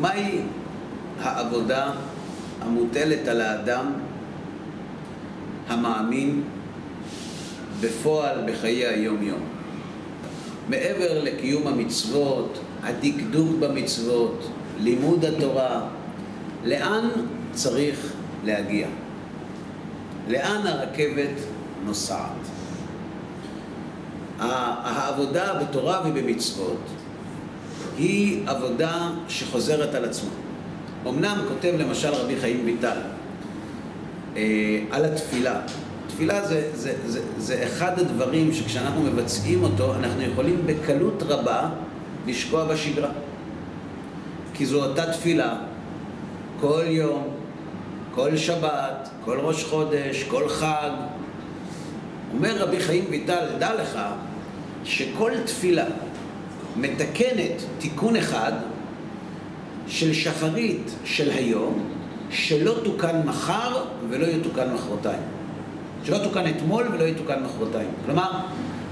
מהי העבודה המוטלת על האדם המאמין בפועל בחיי היום-יום? מעבר לקיום המצוות, הדקדוק במצוות, לימוד התורה, לאן צריך להגיע? לאן הרכבת נוסעת? העבודה בתורה ובמצוות היא עבודה שחוזרת על עצמה. אמנם כותב למשל רבי חיים ויטל על התפילה. תפילה זה אחד הדברים שכשאנחנו מבצעים אותו, אנחנו יכולים בקלות רבה לשקוע בשגרה. כי זו אותה תפילה, כל יום, כל שבת, כל ראש חודש, כל חג. אומר רבי חיים ויטל, דע לך שכל תפילה מתקנת תיקון אחד של שחרית של היום, שלא תוקן מחר ולא יתוקן מחרתיים. שלא תוקן אתמול ולא יתוקן מחרתיים. כלומר,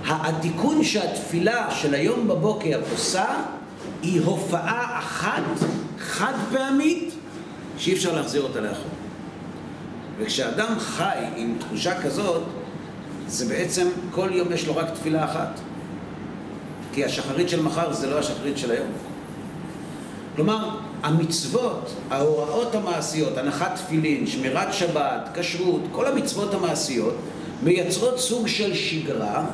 התיקון שהתפילה של היום בבוקר עושה, היא הופעה אחת, חד פעמית, שאי אפשר להחזיר אותה לאחור. וכשאדם חי עם תחושה כזאת, זה בעצם כל יום יש לו רק תפילה אחת. כי השחרית של מחר זה לא השחרית של היום. כלומר, המצוות, ההוראות המעשיות, הנחת תפילין, שמירת שבת, כשרות, כל המצוות המעשיות מייצרות סוג של שגרה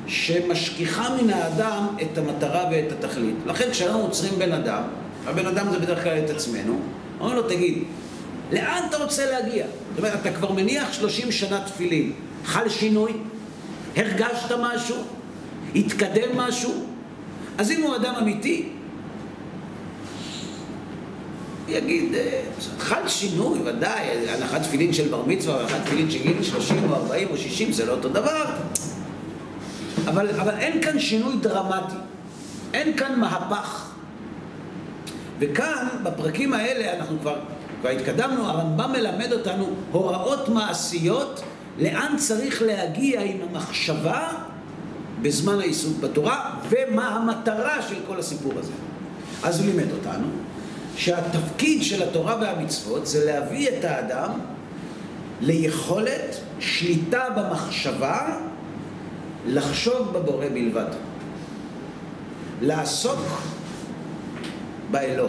שמשכיחה מן האדם את המטרה ואת התכלית. לכן כשאנחנו עוצרים בן אדם, הבן אדם זה בדרך כלל את עצמנו, אומרים לו, תגיד, לאן אתה רוצה להגיע? זאת אומרת, אתה כבר מניח 30 שנה תפילין, חל שינוי? הרגשת משהו? התקדם משהו? אז אם הוא אדם אמיתי, יגיד, חל שינוי, ודאי, הנחת תפילין של בר מצווה והנחת תפילין של גיל 30 או 40 או 60 זה לא אותו דבר. אבל אין כאן שינוי דרמטי, אין כאן מהפך. וכאן, בפרקים האלה, אנחנו כבר התקדמנו, הרמב"ם מלמד אותנו הוראות מעשיות, לאן צריך להגיע עם המחשבה בזמן העיסוק בתורה, ומה המטרה של כל הסיפור הזה. אז הוא לימד אותנו שהתפקיד של התורה והמצוות זה להביא את האדם ליכולת שליטה במחשבה, לחשוב בבורא בלבד, לעסוק באלוה.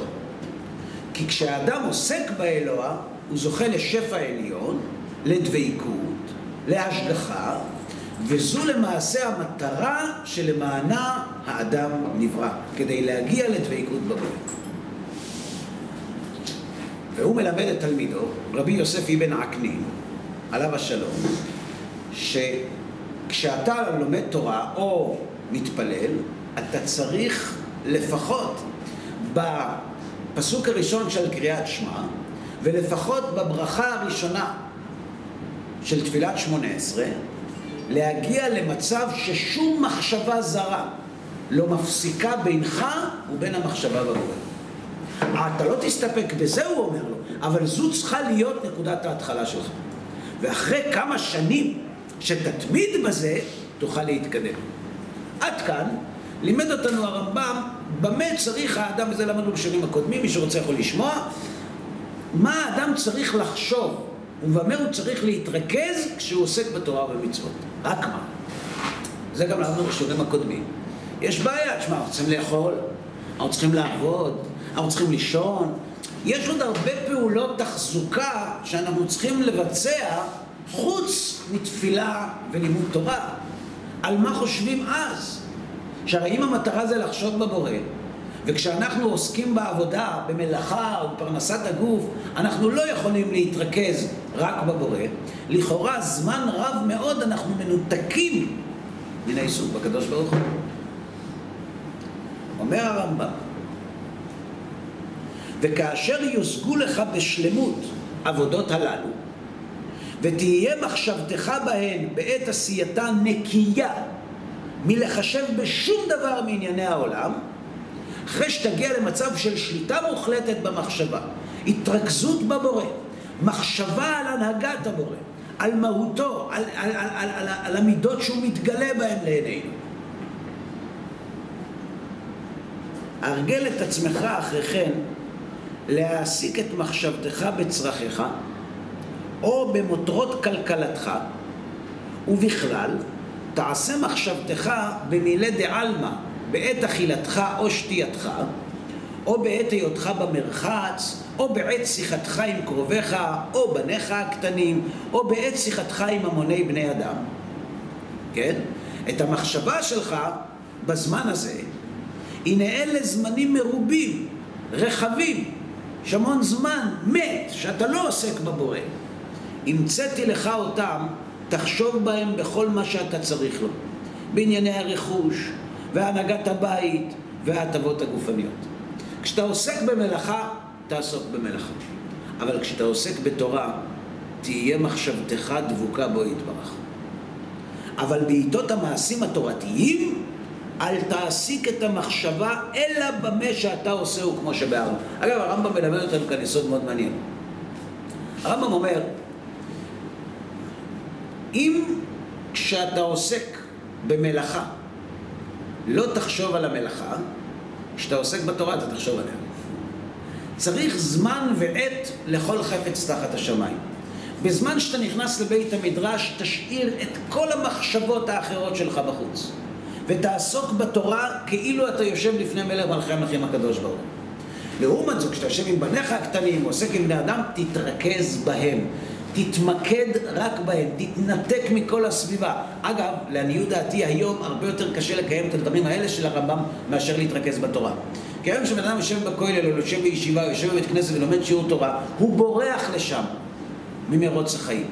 כי כשהאדם עוסק באלוה, הוא זוכה לשפע עליון, לדבקות, להשגחה, וזו למעשה המטרה שלמענה האדם נברא, כדי להגיע לדבקות בבורא. והוא מלמד את תלמידו, רבי יוסף אבן עקנין, עליו השלום, שכשאתה לומד תורה או מתפלל, אתה צריך לפחות בפסוק הראשון של קריאת שמע, ולפחות בברכה הראשונה של תפילת 18, להגיע למצב ששום מחשבה זרה לא מפסיקה בינך ובין המחשבה בבורא. אתה לא תסתפק בזה, הוא אומר לו, אבל זו צריכה להיות נקודת ההתחלה שלך. ואחרי כמה שנים שתתמיד בזה, תוכל להתקדם. עד כאן לימד אותנו הרמב"ם במה צריך האדם, וזה למדנו בשנים הקודמים, מי שרוצה יכול לשמוע, מה האדם צריך לחשוב ובמה הוא צריך להתרכז כשהוא עוסק בתורה ובמצוות. רק מה? זה גם למדנו בשנים הקודמים. יש בעיה, תשמע, אנחנו צריכים לאכול, אנחנו צריכים לעבוד, אנחנו צריכים לישון. יש עוד הרבה פעולות תחזוקה שאנחנו צריכים לבצע חוץ מתפילה ולימוד תורה. על מה חושבים אז? שהרי אם המטרה זה לחשוב בבורא, וכשאנחנו עוסקים בעבודה, במלאכה או בפרנסת הגוף, אנחנו לא יכולים להתרכז רק בבורא. לכאורה זמן רב מאוד אנחנו מנותקים מן העיסוק בקדוש ברוך הוא. אומר הרמב"ם, וכאשר יושגו לך בשלמות עבודות הללו, ותהיה מחשבתך בהן בעת עשייתה נקייה מלחשב בשום דבר מענייני העולם, אחרי שתגיע למצב של שליטה מוחלטת במחשבה, התרכזות בבורא, מחשבה על הנהגת הבורא, על מהותו, על המידות שהוא מתגלה בהם לעינינו. הרגל את עצמך אחרי כן להעסיק את מחשבתך בצרכיך, או במותרות כלכלתך, ובכלל, תעשה מחשבתך במילי דעלמא, בעת אכילתך או שתייתך, או בעת היותך במרחץ, או בעת שיחתך עם קרוביך, או בניך הקטנים, או בעת שיחתך עם המוני בני אדם. כן? את המחשבה שלך בזמן הזה, הנה אלה זמנים מרובים, רחבים, שהמון זמן מת, שאתה לא עוסק בבורא. המצאתי לך אותם, תחשוב בהם בכל מה שאתה צריך לו, בענייני הרכוש, והנהגת הבית, וההטבות הגופניות. כשאתה עוסק במלאכה, תעסוק במלאכה. אבל כשאתה עוסק בתורה, תהיה מחשבתך דבוקה בו יתברך. אבל בעיתות המעשים התורתיים, אל תעסיק את המחשבה אלא במה שאתה עושהו כמו שבהרמב"ם. אגב, הרמב"ם מלמד אותנו כאן יסוד מאוד מעניין. הרמב"ם אומר, אם כשאתה עוסק במלאכה לא תחשוב על המלאכה, כשאתה עוסק בתורה אתה תחשוב עליה. צריך זמן ועת לכל חפץ תחת השמיים. בזמן שאתה נכנס לבית המדרש, תשאיר את כל המחשבות האחרות שלך בחוץ. ותעסוק בתורה כאילו אתה יושב לפני מלך מלכי המלכים הקדוש ברוך הוא. לעומת זאת, כשאתה יושב עם בניך הקטנים, עוסק עם בני אדם, תתרכז בהם. תתמקד רק בהם, תתנתק מכל הסביבה. אגב, לעניות דעתי, היום הרבה יותר קשה לקיים את הדברים האלה של הרמב"ם מאשר להתרכז בתורה. כי היום כשבן אדם יושב בכולל, או יושב בישיבה, או יושב בבית כנסת ולומד שיעור תורה, הוא בורח לשם ממרוץ החיים.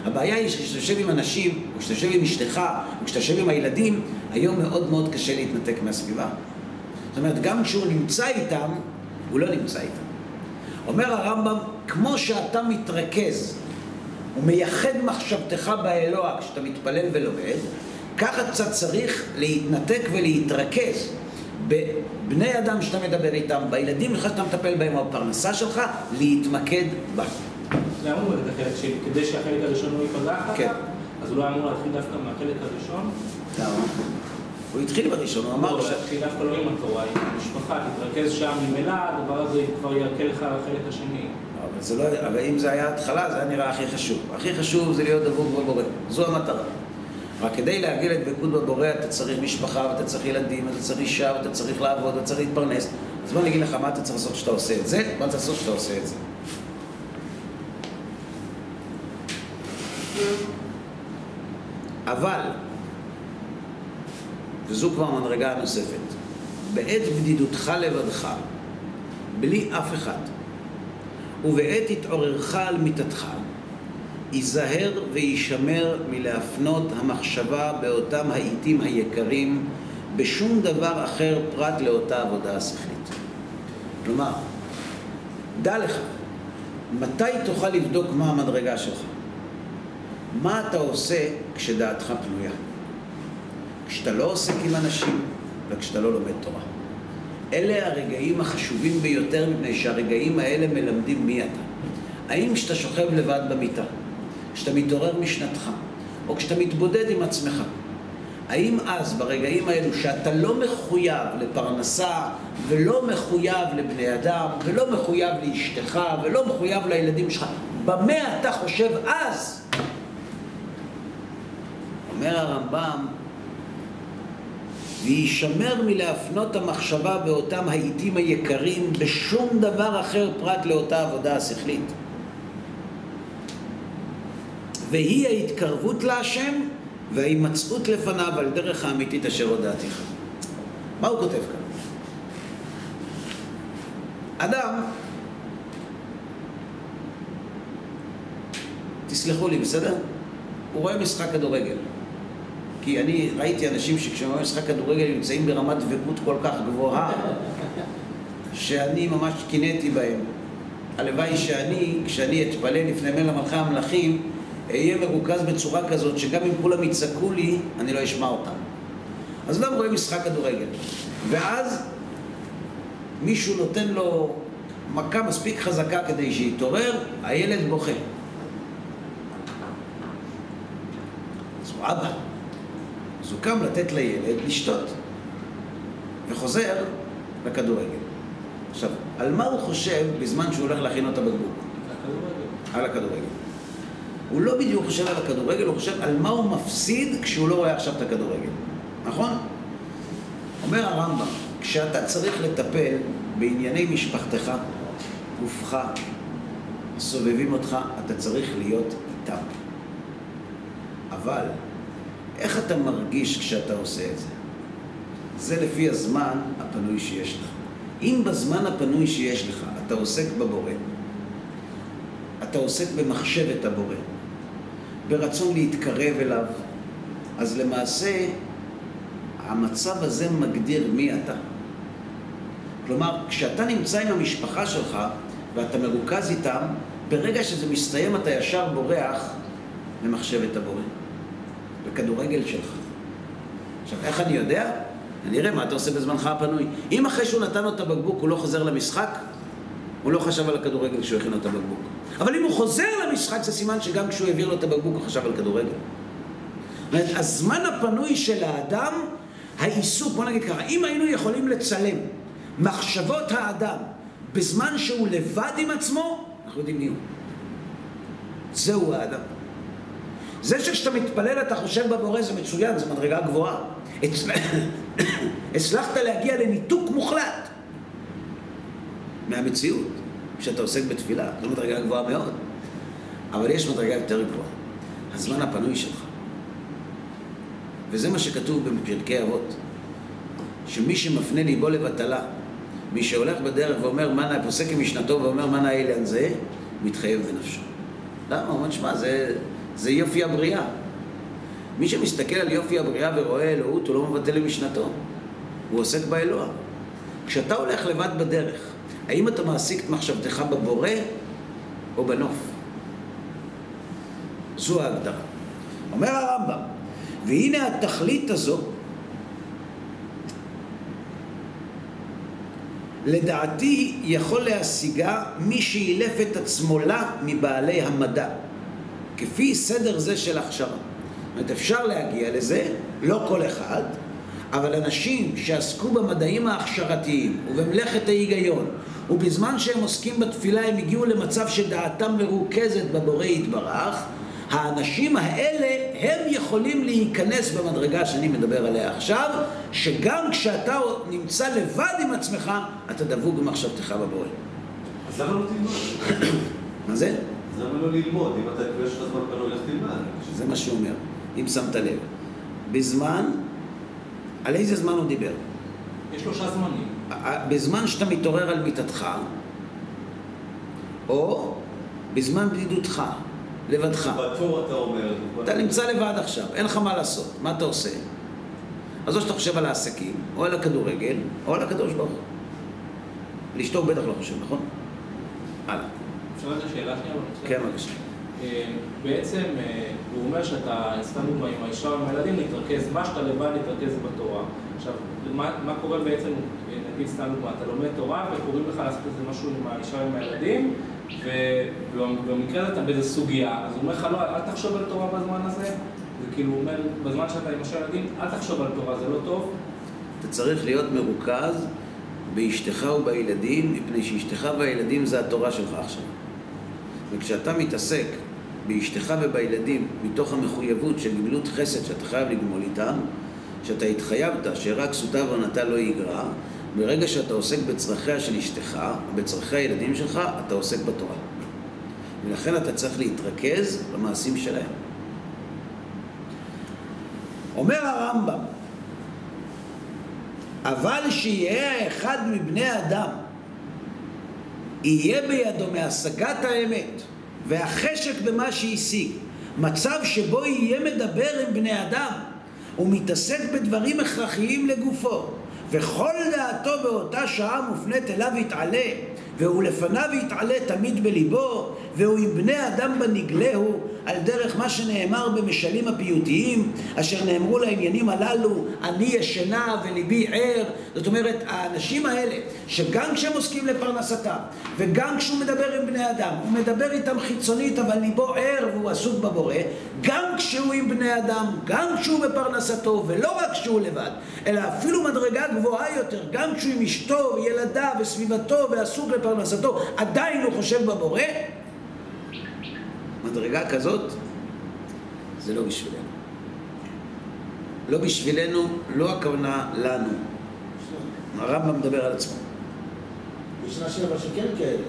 הבעיה היא שכשאתה יושב עם אנשים, או כשאתה יושב עם אשתך, או כשאתה יושב עם הילדים, היום מאוד מאוד קשה להתנתק מהסביבה. זאת אומרת, גם כשהוא נמצא איתם, הוא לא נמצא איתם. אומר הרמב"ם, כמו שאתה מתרכז ומייחד מחשבתך באלוה כשאתה מתפלל ולומד, ככה קצת צריך להתנתק ולהתרכז בבני אדם שאתה מדבר איתם, בילדים שלך שאתה מטפל בהם, או בפרנסה שלך, להתמקד בה. זה אמור את החלק שלי, כדי שהחלק הראשון לא ייפגע אחר כך, אז הוא לא אמור להתחיל דווקא מהחלק הראשון? למה? הוא התחיל בראשון, הוא אמר הוא התחיל דווקא לא עם התורה, עם המשפחה, תתרכז שם ממילא, הדבר הזה כבר ירקה לך לחלק השני. אבל אם זה היה התחלה, זה היה נראה הכי חשוב. הכי חשוב זה להיות דבוק בבורא, זו המטרה. רק כדי להגיע לדבקות בבורא, אתה צריך משפחה, ואתה צריך ילדים, אתה צריך אישה, ואתה צריך לעבוד, אתה צריך להתפרנס. אז בוא נגיד לך מה אתה צריך לעשות שאתה עושה את זה, מה אתה צריך לעשות שאתה עושה את זה. אבל, וזו כבר מדרגה נוספת, בעת בדידותך לבדך, בלי אף אחד, ובעת התעוררך על מיטתך, ייזהר וישמר מלהפנות המחשבה באותם העיתים היקרים בשום דבר אחר פרט לאותה עבודה השכלית. כלומר, דע לך, מתי תוכל לבדוק מה המדרגה שלך? מה אתה עושה כשדעתך פנויה? כשאתה לא עוסק עם אנשים וכשאתה לא לומד תורה. אלה הרגעים החשובים ביותר, מפני שהרגעים האלה מלמדים מי אתה. האם כשאתה שוכב לבד במיטה, כשאתה מתעורר משנתך, או כשאתה מתבודד עם עצמך, האם אז ברגעים האלו שאתה לא מחויב לפרנסה ולא מחויב לבני אדם ולא מחויב לאשתך ולא מחויב לילדים שלך, במה אתה חושב אז? אומר הרמב"ם, וישמר מלהפנות המחשבה באותם העיתים היקרים בשום דבר אחר פרט לאותה עבודה השכלית. והיא ההתקרבות להשם וההימצאות לפניו על דרך האמיתית אשר הודעתיך. מה הוא כותב כאן? אדם, תסלחו לי, בסדר? הוא רואה משחק כדורגל. כי אני ראיתי אנשים שכשהם רואים משחק כדורגל נמצאים ברמת דבקות כל כך גבוהה שאני ממש קינאתי בהם. הלוואי כשאני אתפלל לפני מלך מלכי המלכים, אהיה מרוכז בצורה כזאת שגם אם כולם יצעקו לי, אני לא אשמע אותם. אז אדם רואה משחק כדורגל, ואז מישהו נותן לו מכה מספיק חזקה כדי שיתעורר, הילד בוכה. אז הוא אבא. אז הוא קם לתת לילד לשתות, וחוזר לכדורגל. עכשיו, על מה הוא חושב בזמן שהוא הולך להכין את הבקבוק? על הכדורגל. הוא לא בדיוק חושב על הכדורגל, הוא חושב על מה הוא מפסיד כשהוא לא רואה עכשיו את הכדורגל. נכון? אומר הרמב"ם, כשאתה צריך לטפל בענייני משפחתך, גופך, סובבים אותך, אתה צריך להיות איתם. אבל, איך אתה מרגיש כשאתה עושה את זה? זה לפי הזמן הפנוי שיש לך. אם בזמן הפנוי שיש לך אתה עוסק בבורא, אתה עוסק במחשבת הבורא, ברצון להתקרב אליו, אז למעשה המצב הזה מגדיר מי אתה. כלומר, כשאתה נמצא עם המשפחה שלך ואתה מרוכז איתם, ברגע שזה מסתיים אתה ישר בורח למחשבת הבורא, בכדורגל שלך. עכשיו, איך אני יודע? אני אראה מה אתה עושה בזמנך הפנוי. אם אחרי שהוא נתן לו את הבקבוק הוא לא חוזר למשחק, הוא לא חשב על הכדורגל כשהוא הכין לו את הבקבוק. אבל אם הוא חוזר למשחק זה סימן שגם כשהוא העביר לו את הבקבוק הוא חשב על כדורגל. הזמן הפנוי של האדם, העיסוק, בוא נגיד ככה, אם היינו יכולים לצלם מחשבות האדם בזמן שהוא לבד עם עצמו, אנחנו יודעים מי הוא. זהו האדם. זה שכשאתה מתפלל אתה חושב בבורא זה מצוין, זה מדרגה גבוהה. הצלחת להגיע לניתוק מוחלט מהמציאות כשאתה עוסק בתפילה. זו מדרגה גבוהה מאוד, אבל יש מדרגה יותר גבוהה, הזמן הפנוי שלך. וזה מה שכתוב בפרקי אבות, שמי שמפנה ליבו לבטלה, מי שהולך בדרך ואומר מנה, פוסק עם משנתו ואומר מנה אילן זה, מתחייב בנפשו. למה? הוא אומר, שמה, זה יופי הבריאה. מי שמסתכל על יופי הבריאה ורואה אלוהות, הוא לא מבטל למשנתו, הוא עוסק באלוה. כשאתה הולך לבד בדרך, האם אתה מעסיק את מחשבתך בבורא או בנוף? זו ההגדרה. אומר הרמב"ם, והנה התכלית הזו, לדעתי יכול להשיגה מי שאילף את עצמו לה מבעלי המדע, כפי סדר זה של הכשרה. זאת אומרת, אפשר להגיע לזה, לא כל אחד, אבל אנשים שעסקו במדעים ההכשרתיים ובמלאכת ההיגיון, ובזמן שהם עוסקים בתפילה הם הגיעו למצב שדעתם מרוכזת בבורא יתברך, האנשים האלה הם יכולים להיכנס במדרגה שאני מדבר עליה עכשיו, שגם כשאתה נמצא לבד עם עצמך, אתה דבוק במחשבתך בבורא. אז למה לא תלמד? מה זה? אז למה לא ללמוד? אם אתה יש לך זמן פנוי, לך תלמד. זה מה שהוא אומר, אם שמת לב. בזמן, על איזה זמן הוא דיבר? יש 3 זמנים. בזמן שאתה מתעורר על מיטתך, או בזמן בדידותך, לבדך. בתור אתה אומר. אתה נמצא לבד עכשיו, אין לך מה לעשות. מה אתה עושה? אז או שאתה חושב על העסקים, או על הכדורגל, או על הקדוש ברוך הוא. לשתוק בטח לא חושב, נכון? הלאה. אפשר את השאלה שנייה? כן, בבקשה. בעצם הוא אומר שאתה הסתנו עם האישה ועם הילדים להתרכז, מה שאתה לבד להתרכז בתורה. עכשיו, מה קורה בעצם, נגיד סתם דוגמה, אתה לומד תורה וקוראים לך לעשות איזה משהו עם האישה ועם הילדים, ובמקרה הזה אתה באיזה סוגיה, אז הוא אומר לך, לא, אל תחשוב על תורה בזמן הזה, זה כאילו הוא אומר, בזמן שאתה עם האישה ילדים, אל תחשוב על תורה, זה לא טוב. אתה צריך להיות מרוכז באשתך ובילדים, מפני שאשתך והילדים זה התורה שלך עכשיו. וכשאתה מתעסק באשתך ובילדים מתוך המחויבות של גמילות חסד שאתה חייב לגמול איתם, שאתה התחייבת שרק סוטה ועונתה לא יגרע, ברגע שאתה עוסק בצרכיה של אשתך, בצרכי הילדים שלך, אתה עוסק בתורה. ולכן אתה צריך להתרכז במעשים שלהם. אומר הרמב"ם, אבל שיהיה אחד מבני אדם יהיה בידו מהשגת האמת והחשק במה שהשיג, מצב שבו יהיה מדבר עם בני אדם ומתעסק בדברים הכרחיים לגופו, וכל דעתו באותה שעה מופנית אליו יתעלה, והוא לפניו יתעלה תמיד בליבו, והוא עם בני אדם בנגלהו, על דרך מה שנאמר במשלים הפיוטיים, אשר נאמרו לעניינים הללו, אני ישנה וליבי ער. זאת אומרת, האנשים האלה שגם כשהם עוסקים לפרנסתם, וגם כשהוא מדבר עם בני אדם, הוא מדבר איתם חיצונית, אבל ליבו ער והוא עסוק בבורא, גם כשהוא עם בני אדם, גם כשהוא בפרנסתו, ולא רק כשהוא לבד, אלא אפילו מדרגה גבוהה יותר, גם כשהוא עם אשתו, ילדיו וסביבתו ועסוק לפרנסתו, עדיין הוא חושב בבורא. מדרגה כזאת, זה לא בשבילנו. לא בשבילנו, לא הכוונה לנו. הרמב"ם מדבר על עצמו. ישנה שבע שכן כאלה.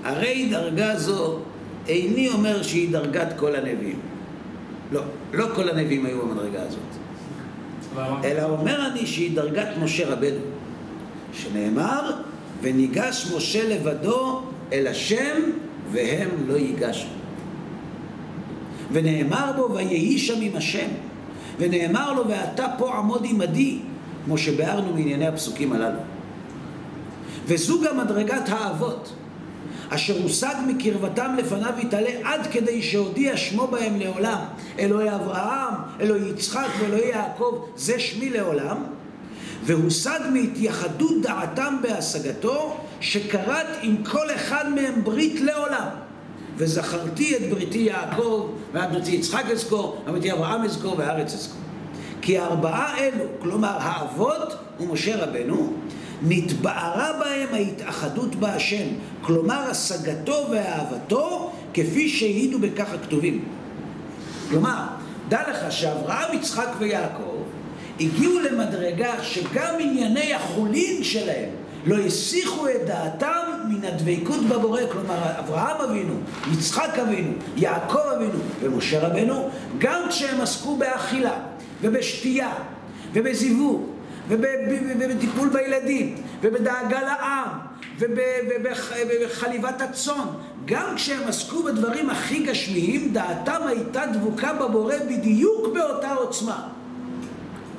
הרי דרגה זו, איני אומר שהיא דרגת כל הנביאים. לא, לא כל הנביאים היו במדרגה הזאת. אלא אומר אני שהיא דרגת משה רבנו. שנאמר, וניגש משה לבדו אל השם, והם לא ייגשו. ונאמר בו, ויהי שם עם השם. ונאמר לו, ואתה פה עמוד עמדי, כמו שבארנו מענייני הפסוקים הללו. וזו גם מדרגת האבות, אשר הושג מקרבתם לפניו יתעלה עד כדי שהודיע שמו בהם לעולם. אלוהי אברהם, אלוהי יצחק ואלוהי יעקב, זה שמי לעולם. והושג מהתייחדות דעתם בהשגתו, שקראת עם כל אחד מהם ברית לעולם. וזכרתי את בריתי יעקב, ואת בריתי יצחק אזכור, ובריתי אברהם אזכור, והארץ אזכור. כי הארבעה אלו, כלומר האבות ומשה רבנו, נתבערה בהם ההתאחדות בהשם, כלומר השגתו ואהבתו, כפי שהעידו בכך הכתובים. כלומר, דע לך שאברהם, יצחק ויעקב הגיעו למדרגה שגם ענייני החולין שלהם לא הסיחו את דעתם מן הדבקות בבורא. כלומר, אברהם אבינו, יצחק אבינו, יעקב אבינו ומשה רבנו, גם כשהם עסקו באכילה ובשתייה ובזיווג ובטיפול בילדים ובדאגה לעם ובחליבת הצאן, גם כשהם עסקו בדברים הכי גשמיים, דעתם הייתה דבוקה בבורא בדיוק באותה עוצמה,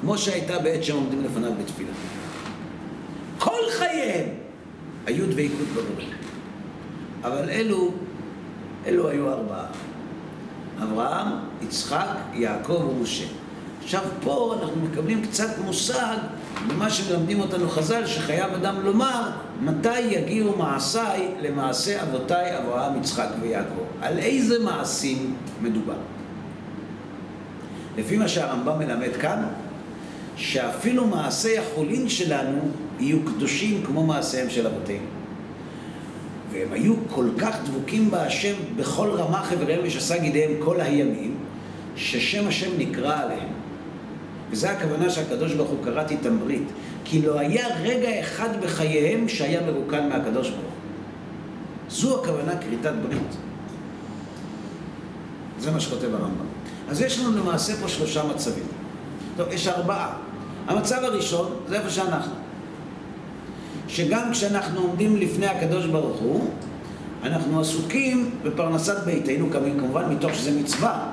כמו שהייתה בעת שהם עומדים לפניו בתפילה. כל חייהם היו דבקות בבורא. אבל אלו היו ארבעה: אברהם, יצחק, יעקב ומשה. עכשיו פה אנחנו מקבלים קצת מושג במה שמלמדים אותנו חז"ל, שחייב אדם לומר מתי יגיעו מעשיי למעשה אבותיי אברהם, יצחק ויעקב. על איזה מעשים מדובר? לפי מה שהרמב"ם מלמד כאן, שאפילו מעשי החולין שלנו יהיו קדושים כמו מעשיהם של אבותינו. והם היו כל כך דבוקים בהשם בכל רמה חבריהם ושס"ה גידיהם כל הימים, ששם השם נקרא עליהם. וזה הכוונה שהקדוש ברוך הוא קראת איתם ברית, כי לא היה רגע אחד בחייהם שהיה מרוקן מהקדוש ברוך הוא. זו הכוונה כריתת ברית. זה מה שכותב הרמב"ם. אז יש לנו למעשה פה שלושה מצבים. טוב, יש ארבעה. המצב הראשון זה איפה שאנחנו. שגם כשאנחנו עומדים לפני הקדוש ברוך הוא, אנחנו עסוקים בפרנסת ביתנו, כמובן מתוך שזה מצווה.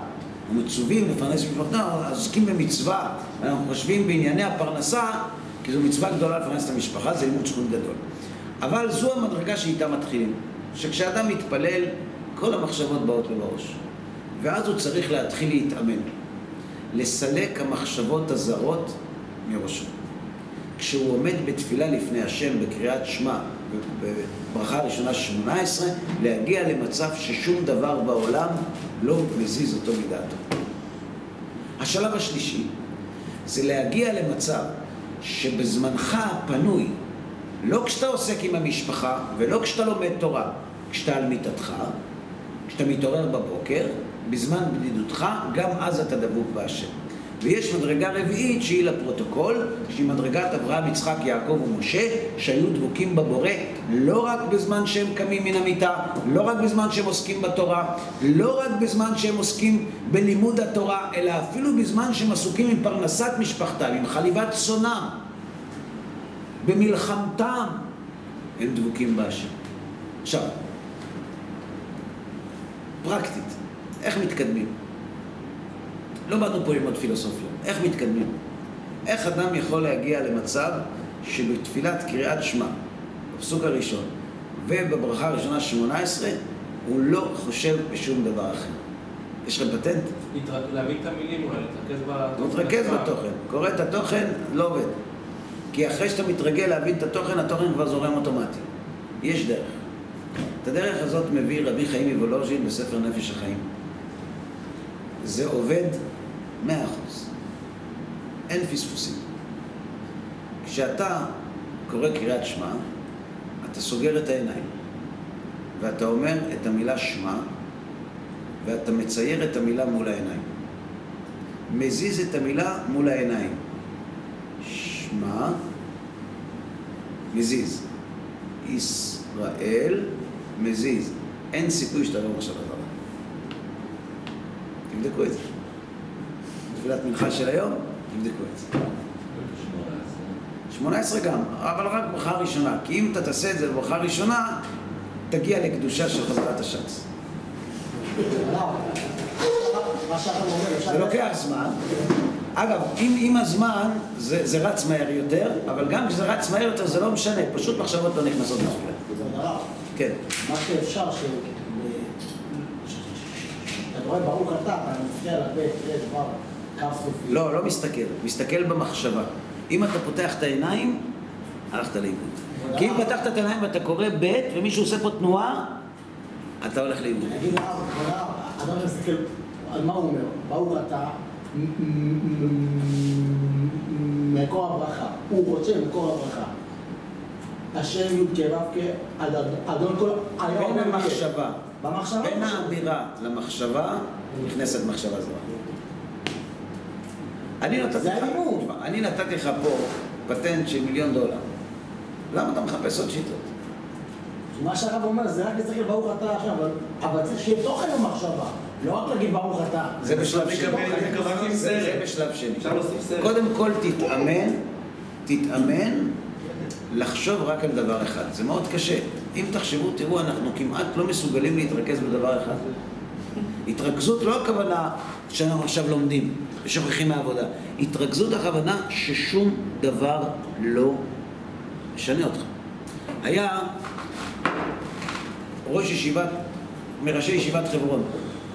אנחנו מצווים לפרנס משפחתנו, עסוקים במצווה, אנחנו חושבים בענייני הפרנסה, כי זו מצווה גדולה לפרנס את המשפחה, זה לימוד זכות גדול. אבל זו המדרגה שאיתה מתחילים, שכשאדם מתפלל, כל המחשבות באות לו בראש. ואז הוא צריך להתחיל להתאמן, לסלק המחשבות הזרות מראשו. כשהוא עומד בתפילה לפני השם בקריאת שמע, בברכה הראשונה 18, להגיע למצב ששום דבר בעולם לא מזיז אותו מדעתו. השלב השלישי זה להגיע למצב שבזמנך הפנוי, לא כשאתה עוסק עם המשפחה ולא כשאתה לומד תורה, כשאתה על מיטתך, כשאתה מתעורר בבוקר, בזמן בדידותך, גם אז אתה דבוק בהשם. ויש מדרגה רביעית שהיא לפרוטוקול, שהיא מדרגת אברהם, יצחק, יעקב ומשה, שהיו דבוקים בבורא, לא רק בזמן שהם קמים מן המיטה, לא רק בזמן שהם עוסקים בתורה, לא רק בזמן שהם עוסקים בלימוד התורה, אלא אפילו בזמן שהם עסוקים עם פרנסת משפחתם, עם חליבת צונם, במלחמתם, הם דבוקים בהשם. עכשיו, פרקטית, איך מתקדמים? לא באנו פה ללמוד פילוסופיה. איך מתקדמים? איך אדם יכול להגיע למצב שבתפילת קריאת שמע, בפסוק הראשון, ובברכה הראשונה 18, הוא לא חושב בשום דבר אחר? יש לכם פטנט? להבין את המילים, אולי להתרכז בתוכן. להתרכז בתוכן. קורא את התוכן, לא עובד. כי אחרי שאתה מתרגל להבין את התוכן, התוכן כבר זורם אוטומטי. יש דרך. את הדרך הזאת מביא רבי חיים מוולוז'ין בספר נפש החיים. זה עובד 100%. אין פספוסים. כשאתה קורא קריאת שמע, אתה סוגר את העיניים, ואתה אומר את המילה שמע, ואתה מצייר את המילה מול העיניים. מזיז את המילה מול העיניים. שמע, מזיז. ישראל, מזיז. אין סיכוי שאתה לא משל הדבר. תבדקו את זה. תפילת מנחה של היום, תבדקו את זה. 18 גם, אבל רק ברכה ראשונה. כי אם אתה תעשה את זה בברכה ראשונה, תגיע לקדושה של חזרת השץ. זה לוקח זמן. אגב, עם הזמן זה רץ מהר יותר, אבל גם כשזה רץ מהר יותר זה לא משנה, פשוט מחשבות לא נכנסות לתפילה. כן. מה שאפשר אתה רואה ברוך אתה מפריע לבית, דבר, קו סופי. לא מסתכל, מסתכל במחשבה. אם אתה פותח את העיניים, הלכת לאיבוד. כי אם פתחת את העיניים ואתה קורא בית ומישהו עושה פה תנועה, אתה הולך לאיבוד. אני אגיד אדם מסתכל על מה הוא אומר, ברוך אתה מקור הברכה, הוא רוצה מקור הברכה. השם י' כו' אדון כל היום. בין המחשבה, במחשבה בין האמירה למחשבה נכנסת מחשבה זרה. אני נתתי לך פה פטנט של $1,000,000. למה אתה מחפש עוד שיטות? מה שהרב אומר זה רק להסתכל ברוך אתה עכשיו, אבל צריך שיהיה תוכן במחשבה, לא רק להגיד ברוך אתה. זה בשלב שני. זה בשלב שני. קודם כל תתאמן לחשוב רק על דבר אחד. זה מאוד קשה. אם תחשבו, תראו, אנחנו כמעט לא מסוגלים להתרכז בדבר אחד. התרכזות לא הכוונה שאנחנו עכשיו לומדים ושוכחים מהעבודה. התרכזות הכוונה ששום דבר לא משנה אותך. היה ראש ישיבת, מראשי ישיבת חברון,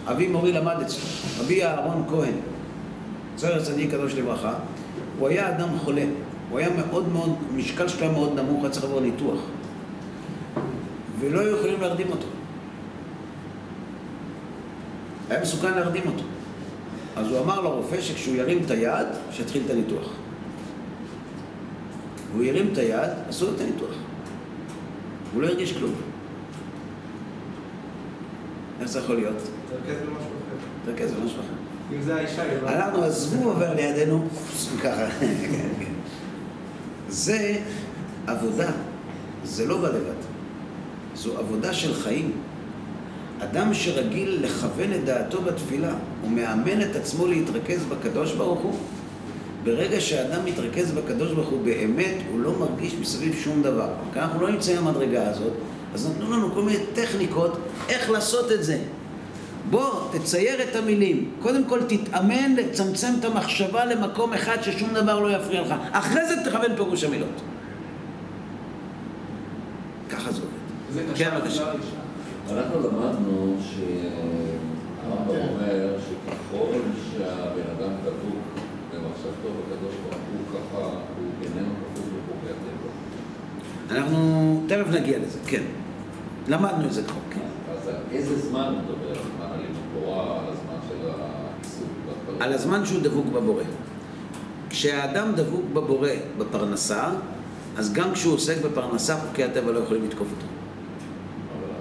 אבי מורי למד אצלו, אבי אהרון כהן, זכר צדיק קדוש לברכה. הוא היה אדם חולה, הוא היה מאוד מאוד, משקל שלו מאוד נמוך, היה צריך לעבור ניתוח, ולא היו יכולים להרדים אותו. היה מסוכן להרדים אותו. אז הוא אמר לרופא שכשהוא ירים את היד, שיתחיל את הניתוח. הוא ירים את היד, עשו את הניתוח. הוא לא הרגיש כלום. איך זה יכול להיות? תרכז במשהו אחר. תרכז במשהו אחר. אם זה האישה, אנחנו עזבו עובר לידינו, ככה. זה עבודה, זה לא בלבד. זו עבודה של חיים. אדם שרגיל לכוון את דעתו בתפילה, הוא מאמן את עצמו להתרכז בקדוש ברוך הוא. ברגע שהאדם מתרכז בקדוש ברוך הוא באמת, הוא לא מרגיש מסביב שום דבר. כי אנחנו לא נמצאים במדרגה הזאת, אז נתנו לנו כל מיני טכניקות איך לעשות את זה. בוא, תצייר את המילים. קודם כל תתאמן לצמצם את המחשבה למקום אחד ששום דבר לא יפריע לך. אחרי זה תכוון פירוש המילות. ככה זה עובד. כן, בבקשה. אנחנו למדנו שהרמב"ם אומר שככל שהבן אדם דבוק במחשבתו בקדוש ברוך הוא, ככה הוא איננו כפוף לחוקי הטבע. אנחנו תכף נגיע לזה, כן. למדנו את זה כבר, כן. אז איזה זמן מדבר? הזמן על לימוד תורה, על הזמן של העיסוק בפרנסה? על הזמן שהוא דבוק בבורא. כשהאדם דבוק בבורא בפרנסה, אז גם כשהוא עוסק בפרנסה, חוקי הטבע לא יכולים לתקוף אותו.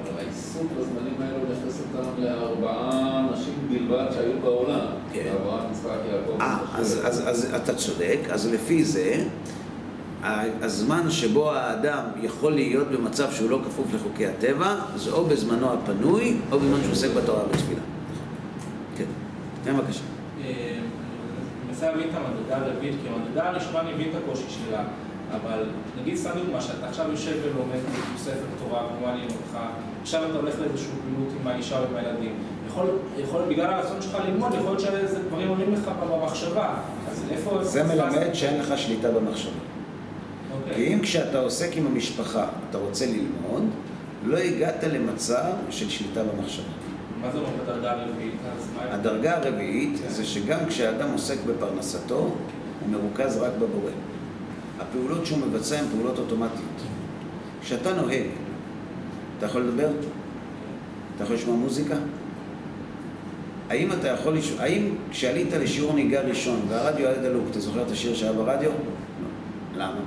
אבל העיסוק בזמנים האלו נכנס אותם לארבעה אנשים בלבד שהיו בעולם. כן. אברהם, יצחק, יעקב. אז אתה צודק. אז לפי זה, הזמן שבו האדם יכול להיות במצב שהוא לא כפוף לחוקי הטבע, זה או בזמנו הפנוי, או בזמן שהוא עוסק בתורה ובתפילה. כן. כן, בבקשה. אני מנסה להבין את המדרגה הרביעית, כי המדרגה הראשונה אני מבין את הקושי שלה, אבל נגיד סתם דוגמה, שאתה עכשיו יושב ולומד ספר תורה, כמובן ללמודך, עכשיו אתה הולך לאיזשהו פעילות עם האישה ועם הילדים. יכול, בגלל הרצון שלך ללמוד, יכול להיות שאיזה דברים עולים לך במחשבה. אז איפה... זה מלמד שאין לך שליטה במחשבה. כי אם כשאתה עוסק עם המשפחה, אתה רוצה ללמוד, לא הגעת למצב של שליטה במחשבה. מה זה אומר בדרגה הרביעית? הדרגה הרביעית זה שגם כשאדם עוסק בפרנסתו, הוא מרוכז רק בבורא. הפעולות שהוא מבצע הן פעולות אוטומטיות. כשאתה נוהג, אתה יכול לדבר? אתה יכול לשמוע מוזיקה? האם כשעלית לשיעור נהיגה ראשון והרדיו היה דלוק, אתה זוכר את השיר שהיה ברדיו? לא. למה?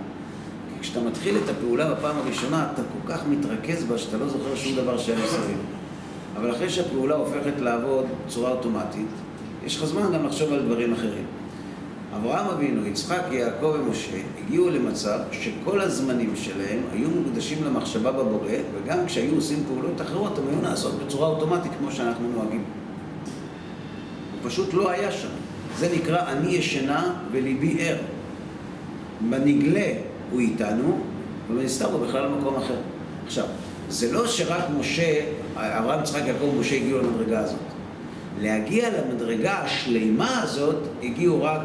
כי כשאתה מתחיל את הפעולה בפעם הראשונה, אתה כל כך מתרכז בה שאתה לא זוכר שום דבר שהיה מסביב. אבל אחרי שהפעולה הופכת לעבוד בצורה אוטומטית, יש לך זמן גם לחשוב על דברים אחרים. אברהם אבינו, יצחק, יעקב ומשה הגיעו למצב שכל הזמנים שלהם היו מוקדשים למחשבה בבורא, וגם כשהיו עושים פעולות אחרות, הם היו נעשות בצורה אוטומטית כמו שאנחנו נוהגים. הוא פשוט לא היה שם. זה נקרא אני ישנה וליבי ער. בנגלה הוא איתנו, ובנסתר הוא בכלל במקום אחר. עכשיו, זה לא שרק משה, אברהם, יצחק, יעקב ומשה הגיעו למדרגה הזאת. להגיע למדרגה השלימה הזאת הגיעו רק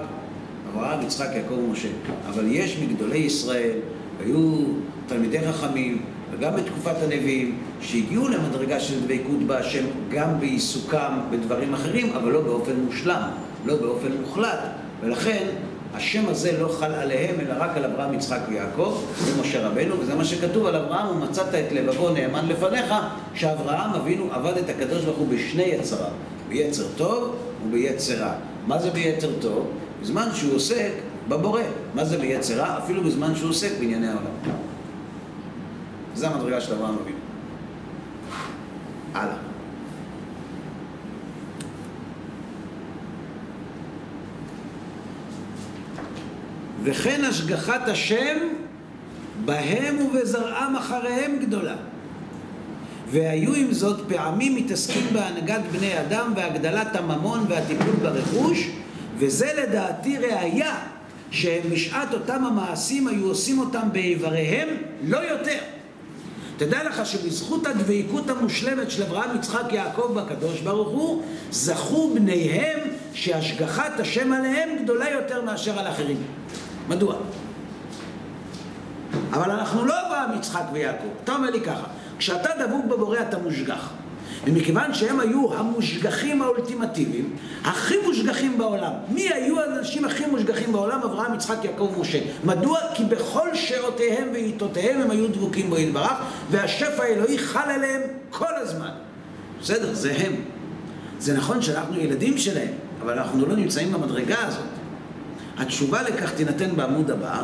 אברהם, יצחק, יעקב ומשה. אבל יש מגדולי ישראל, היו תלמידי חכמים, וגם בתקופת הנביאים, שהגיעו למדרגה של דבקות בהשם גם בעיסוקם בדברים אחרים, אבל לא באופן מושלם, לא באופן מוחלט. ולכן השם הזה לא חל עליהם, אלא רק על אברהם, יצחק ויעקב ומשה רבנו, וזה מה שכתוב על אברהם, ומצאת את לבבו נאמן לפניך, שאברהם אבינו עבד את הקדוש ברוך הוא בשני יצריו, ביצר טוב וביצר רע. מה זה ביצר טוב? בזמן שהוא עוסק בבורא. מה זה ביצר רע? אפילו בזמן שהוא עוסק בענייני העולם. זה המדרגה של אברהם אבינו. הלאה. וכן השגחת השם בהם ובזרעם אחריהם גדולה. והיו עם זאת פעמים מתעסקים בהנהגת בני אדם והגדלת הממון והטיפול ברכוש, וזה לדעתי ראיה שהם בשעת אותם המעשים היו עושים אותם באיבריהם לא יותר. תדע לך שבזכות הדבקות המושלמת של אברהם, יצחק, יעקב בקדוש ברוך הוא, זכו בניהם שהשגחת השם עליהם גדולה יותר מאשר על אחרים. מדוע? אבל אנחנו לא אברהם, יצחק ויעקב. אתה אומר לי ככה, כשאתה דבוק בבורא אתה מושגח. ומכיוון שהם היו המושגחים האולטימטיביים, הכי מושגחים בעולם. מי היו האנשים הכי מושגחים בעולם? אברהם, יצחק, יעקב ומשה. מדוע? כי בכל שעותיהם ועיתותיהם הם היו דבוקים בו יתברך, והשפע האלוהי חל עליהם כל הזמן. בסדר, זה הם. זה נכון שאנחנו ילדים שלהם, אבל אנחנו לא נמצאים במדרגה הזאת. התשובה לכך תינתן בעמוד הבא,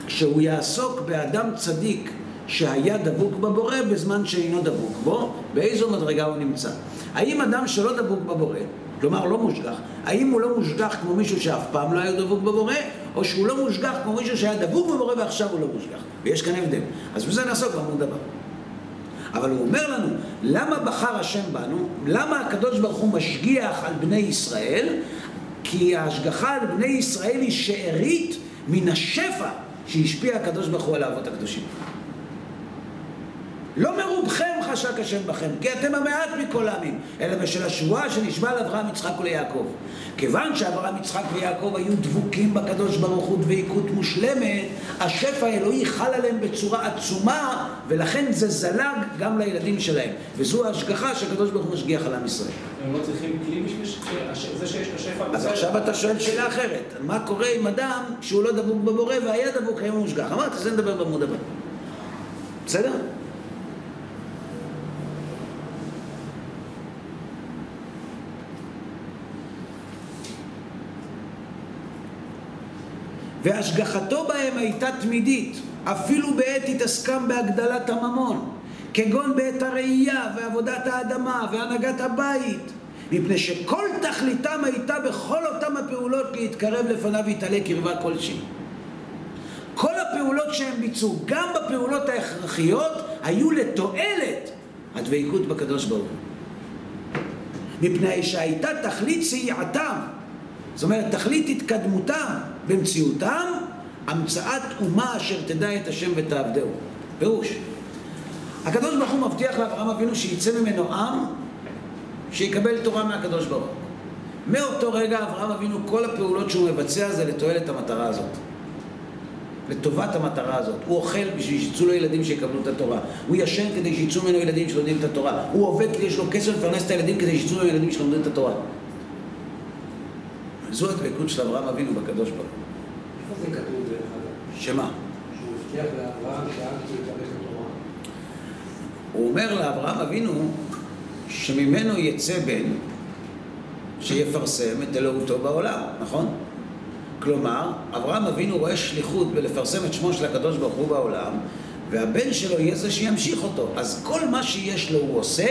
כשהוא יעסוק באדם צדיק שהיה דבוק בבורא בזמן שאינו דבוק בו, באיזו מדרגה הוא נמצא. האם אדם שלא דבוק בבורא, כלומר לא מושגח, האם הוא לא מושגח כמו מישהו שאף פעם לא היה דבוק בבורא, או שהוא לא מושגח כמו מישהו שהיה דבוק בבורא ועכשיו הוא לא מושגח? ויש כאן הבדל. אז בזה נעסוק בעמוד הבא. אבל הוא אומר לנו, למה בחר השם בנו? למה הקדוש ברוך הוא משגיח על בני ישראל? כי ההשגחה על בני ישראל היא שארית מן השפע שהשפיע הקדוש ברוך הוא על האבות הקדושים. לא מרובכם חשק השם בכם, כי אתם המעט מכל העמים, אלא בשל השבועה שנשבע לאברהם, יצחק וליעקב. כיוון שאברהם, יצחק ויעקב היו דבוקים בקדוש ברוך הוא דבקות מושלמת, השפע האלוהי חל עליהם בצורה עצומה, ולכן זה זלג גם לילדים שלהם. וזו ההשגחה שהקדוש ברוך הוא משגיח על עם ישראל. הם לא צריכים כלי בשביל זה שיש את השפע? אז עכשיו אתה שואל שאלה אחרת. מה קורה עם אדם שהוא לא דבוק בבורא והיה דבוק היום מושגח? אמרתי, זה נדבר בעמוד הבא. בסדר? והשגחתו בהם הייתה תמידית, אפילו בעת התעסקם בהגדלת הממון, כגון בעת הראייה ועבודת האדמה והנהגת הבית, מפני שכל תכליתם הייתה בכל אותם הפעולות להתקרב לפניו ויתעלה קרבה כלשהי. כל הפעולות שהם ביצעו, גם בפעולות ההכרחיות, היו לתועלת הדבקות בקדוש ברוך הוא. מפני שהייתה תכלית סייעתם, זאת אומרת, תכלית התקדמותם במציאותם, המצאת אומה אשר תדע את השם ותעבדהו. פירוש. הקדוש ברוך הוא מבטיח לאברהם אבינו שיצא ממנו עם שיקבל תורה מהקדוש ברוך הוא. מאותו רגע אברהם אבינו, כל הפעולות שהוא מבצע זה לתועלת המטרה הזאת. לטובת המטרה הזאת. הוא אוכל בשביל שיצאו לו ילדים שיקבלו את התורה. הוא ישן כדי שיצאו ממנו ילדים שלומדים את התורה. הוא עובד כדי שיש לו כסף לפרנס את הילדים כדי שיצאו לו ילדים שלומדים את התורה. זו הדבקות של אברהם אבינו בקדוש ברוך הוא. איפה זה כתוב דרך אגב? שמה? שהוא הבטיח לאברהם שאז הוא יקבל את התורה. הוא אומר לאברהם אבינו שממנו יצא בן שיפרסם את אלוהותו בעולם, נכון? כלומר, אברהם אבינו רואה שליחות בלפרסם את שמו של הקדוש ברוך הוא בעולם, והבן שלו יהיה זה שימשיך אותו. אז כל מה שיש לו הוא עושה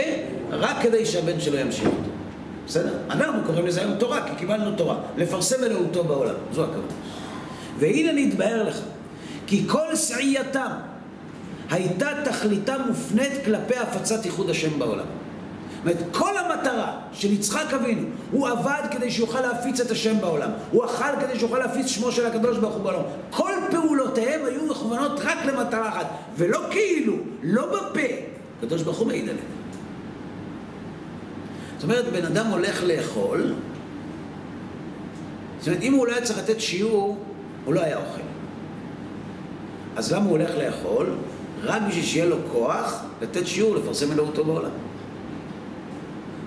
רק כדי שהבן שלו ימשיך אותו. בסדר? אנחנו קוראים לזה היום תורה, כי קיבלנו תורה. לפרסם אלוהותו בעולם. זו הכוונה. והנה נתבהר לך, כי כל סעייתם הייתה תכליתה מופנית כלפי הפצת ייחוד השם בעולם. זאת אומרת, כל המטרה של יצחק אבינו, הוא עבד כדי שיוכל להפיץ את השם בעולם. הוא אכל כדי שיוכל להפיץ שמו של הקדוש ברוך הוא בעולם. כל פעולותיהם היו מכוונות רק למטרה אחת, ולא כאילו, לא בפה. הקדוש ברוך הוא מעיד עליהם. זאת אומרת, בן אדם הולך לאכול, זאת אומרת, אם הוא לא היה צריך לתת שיעור, הוא לא היה אוכל. אז למה הוא הולך לאכול? רק בשביל שיהיה לו כוח לתת שיעור, לפרסם אלוהותו בעולם.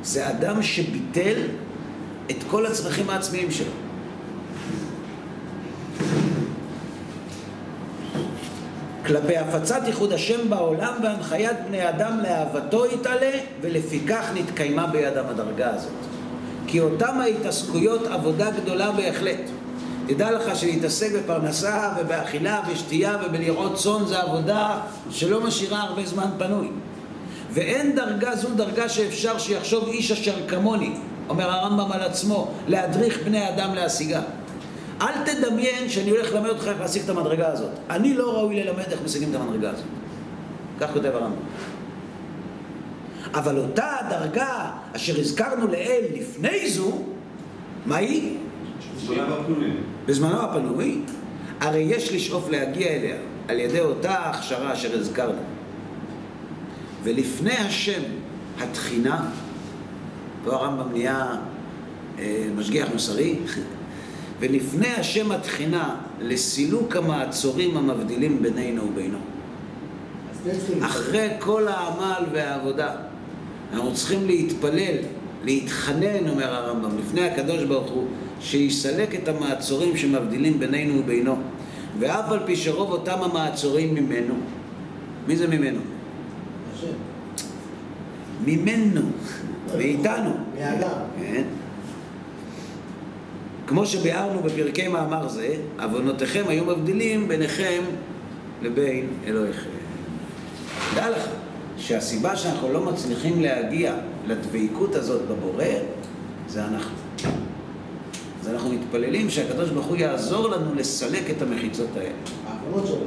זה אדם שביטל את כל הצרכים העצמיים שלו. כלפי הפצת ייחוד השם בעולם והנחיית בני אדם לאהבתו יתעלה, ולפיכך נתקיימה בידם הדרגה הזאת. כי אותם ההתעסקויות עבודה גדולה בהחלט. תדע לך שלהתעסק בפרנסה ובאכילה ושתייה ובלראות צאן זה עבודה שלא משאירה הרבה זמן פנוי. ואין דרגה זו דרגה שאפשר שיחשוב איש אשר כמוני, אומר הרמב"ם על עצמו, להדריך בני אדם להשיגה. אל תדמיין שאני הולך ללמד אותך איך להשיג את המדרגה הזאת. אני לא ראוי ללמד איך משיגים את המדרגה הזאת. כך כותב הרמב"ם. אבל אותה הדרגה אשר הזכרנו לאל לפני זו, מה היא? בזמנו הפנוי. הרי יש לשאוף להגיע אליה על ידי אותה ההכשרה אשר הזכרנו. ולפני השם התחינה, פה הרמב"ם נהיה משגיח מוסרי, ולפני השם התחינה לסילוק המעצורים המבדילים בינינו ובינו. אחרי כל העמל והעבודה אנחנו צריכים להתפלל, להתחנן, אומר הרמב"ם, לפני הקדוש ברוך הוא, שיסלק את המעצורים שמבדילים בינינו ובינו. ואף על פי שרוב אותם המעצורים ממנו. מי זה ממנו? השם. ממנו, מאיתנו. מאדם. כן. כמו שביארנו בפרקי מאמר זה, עוונותיכם היו מבדילים ביניכם לבין אלוהיכם. דע לך שהסיבה שאנחנו לא מצליחים להגיע לדבקות הזאת בבורא, זה אנחנו. אז אנחנו מתפללים שהקדוש ברוך הוא יעזור לנו לסלק את המחיצות האלה. העוונות שלו.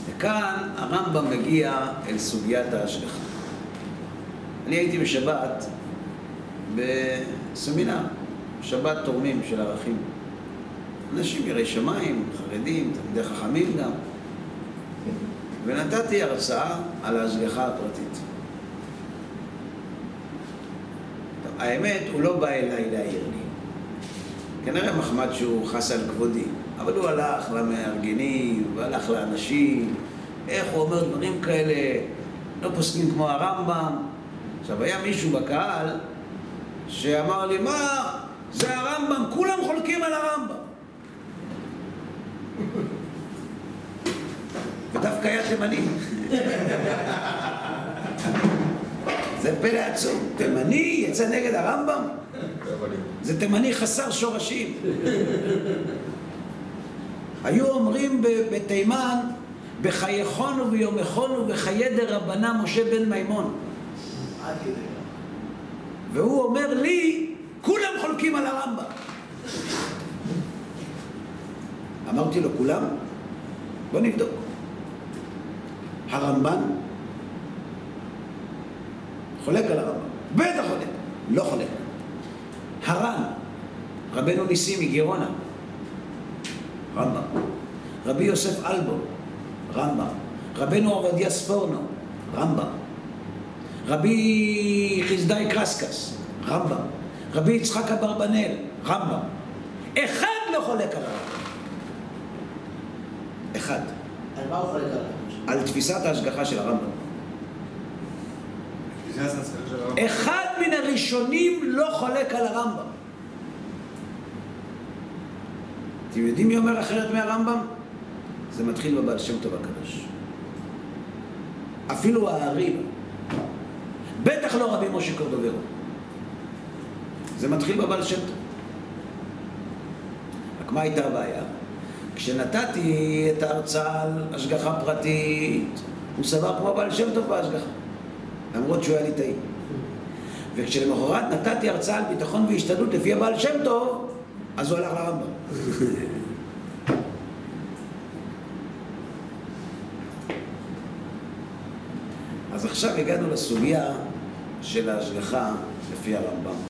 וכאן הרמב"ם מגיע אל סוגיית ההשגחה. אני הייתי בשבת בסמינר, שבת תורמים של ערכים. אנשים יראי שמיים, חרדים, תלמידי חכמים גם. ונתתי הרצאה על ההשגחה הפרטית. טוב, האמת, הוא לא בא אליי להעיר לי. כנראה מחמד שהוא חס על כבודי, אבל הוא הלך למארגנים, והלך לאנשים, איך הוא אומר דברים כאלה, לא פוסקים כמו הרמב"ם. עכשיו, היה מישהו בקהל שאמר לי, מה? זה הרמב"ם, כולם חולקים על הרמב"ם. ודווקא היה תימני. זה פלא עצום. תימני יצא נגד הרמב"ם? זה תימני חסר שורשים. היו אומרים בתימן, בחייכון וביומכון ובחיי דרבנה משה בן מימון. והוא אומר לי, כולם חולקים על הרמב"ם. אמרתי לו, כולם? בוא נבדוק. הרמב"ן חולק על הרמב"ם. בטח חולק. לא חולק. הר"ן, רבנו ניסים מגירונה, רמב"ם. רבי יוסף אלבו, רמב"ם. רבנו עובדיה ספורנו, רמב"ם. רבי חסדאי קרסקס, רמב"ם. רבי יצחק אברבנאל, רמב"ם. אחד לא חולק על הרמב"ם. אחד. על מה הוא חולק עליו? על תפיסת ההשגחה של הרמב"ם. אחד מן הראשונים לא חולק על הרמב"ם. אתם יודעים מי אומר אחרת מהרמב"ם? זה מתחיל בבעל שם טוב הקדוש. אפילו הערים, בטח לא רבי משה קורדוברו. זה מתחיל בבעל שם טוב. רק מה הייתה הבעיה? כשנתתי את ההרצאה על השגחה פרטית, הוא סבר כמו בעל שם טוב בהשגחה, למרות שהוא היה ליטאי. וכשלמחרת נתתי הרצאה על ביטחון והשתדלות לפי הבעל שם טוב, אז הוא הלך לרמב"ם. אז עכשיו הגענו לסוגיה של ההשגחה לפי הרמב"ם.